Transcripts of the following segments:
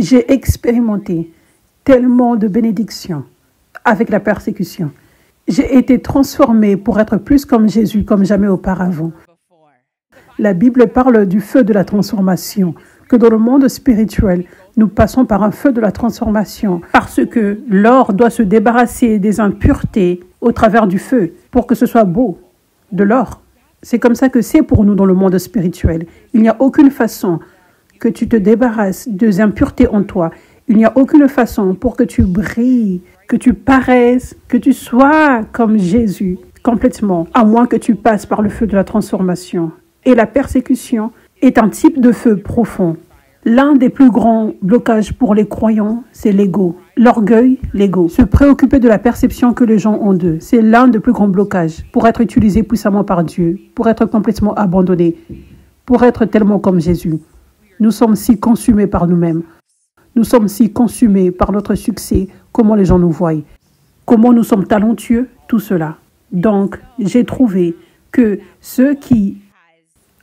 J'ai expérimenté tellement de bénédictions avec la persécution. J'ai été transformée pour être plus comme Jésus, comme jamais auparavant. La Bible parle du feu de la transformation, que dans le monde spirituel, nous passons par un feu de la transformation parce que l'or doit se débarrasser des impuretés au travers du feu pour que ce soit beau, de l'or. C'est comme ça que c'est pour nous dans le monde spirituel. Il n'y a aucune façon que tu te débarrasses des impuretés en toi. Il n'y a aucune façon pour que tu brilles, que tu paraisses, que tu sois comme Jésus complètement, à moins que tu passes par le feu de la transformation. Et la persécution est un type de feu profond. L'un des plus grands blocages pour les croyants, c'est l'ego. L'orgueil, l'ego. Se préoccuper de la perception que les gens ont d'eux, c'est l'un des plus grands blocages pour être utilisé puissamment par Dieu, pour être complètement abandonné, pour être tellement comme Jésus. Nous sommes si consumés par nous-mêmes. Nous sommes si consumés par notre succès, comment les gens nous voient, comment nous sommes talentueux, tout cela. Donc, j'ai trouvé que ce qui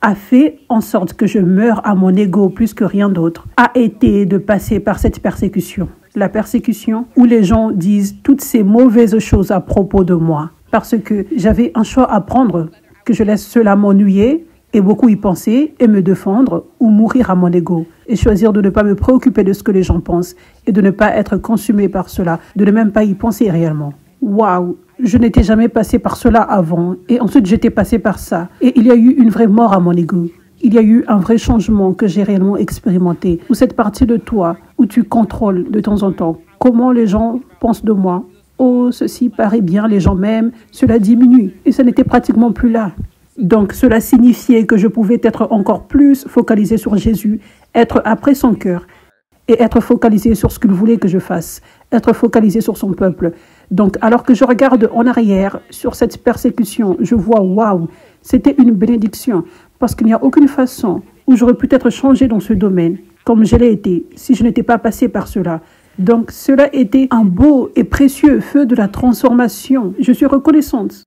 a fait en sorte que je meure à mon ego plus que rien d'autre, a été de passer par cette persécution. La persécution où les gens disent toutes ces mauvaises choses à propos de moi. Parce que j'avais un choix à prendre, que je laisse cela m'ennuyer et beaucoup y penser et me défendre ou mourir à mon ego. Et choisir de ne pas me préoccuper de ce que les gens pensent et de ne pas être consumé par cela, de ne même pas y penser réellement. Waouh! Je n'étais jamais passé par cela avant et ensuite j'étais passé par ça. Et il y a eu une vraie mort à mon ego. Il y a eu un vrai changement que j'ai réellement expérimenté. Où cette partie de toi, où tu contrôles de temps en temps comment les gens pensent de moi. Oh, ceci paraît bien, les gens m'aiment, cela diminue. Et ça n'était pratiquement plus là. Donc cela signifiait que je pouvais être encore plus focalisé sur Jésus, être après son cœur et être focalisé sur ce qu'il voulait que je fasse, être focalisé sur son peuple. Donc, alors que je regarde en arrière sur cette persécution, je vois, waouh, c'était une bénédiction. Parce qu'il n'y a aucune façon où j'aurais pu être changé dans ce domaine, comme je l'ai été, si je n'étais pas passé par cela. Donc, cela était un beau et précieux feu de la transformation. Je suis reconnaissante.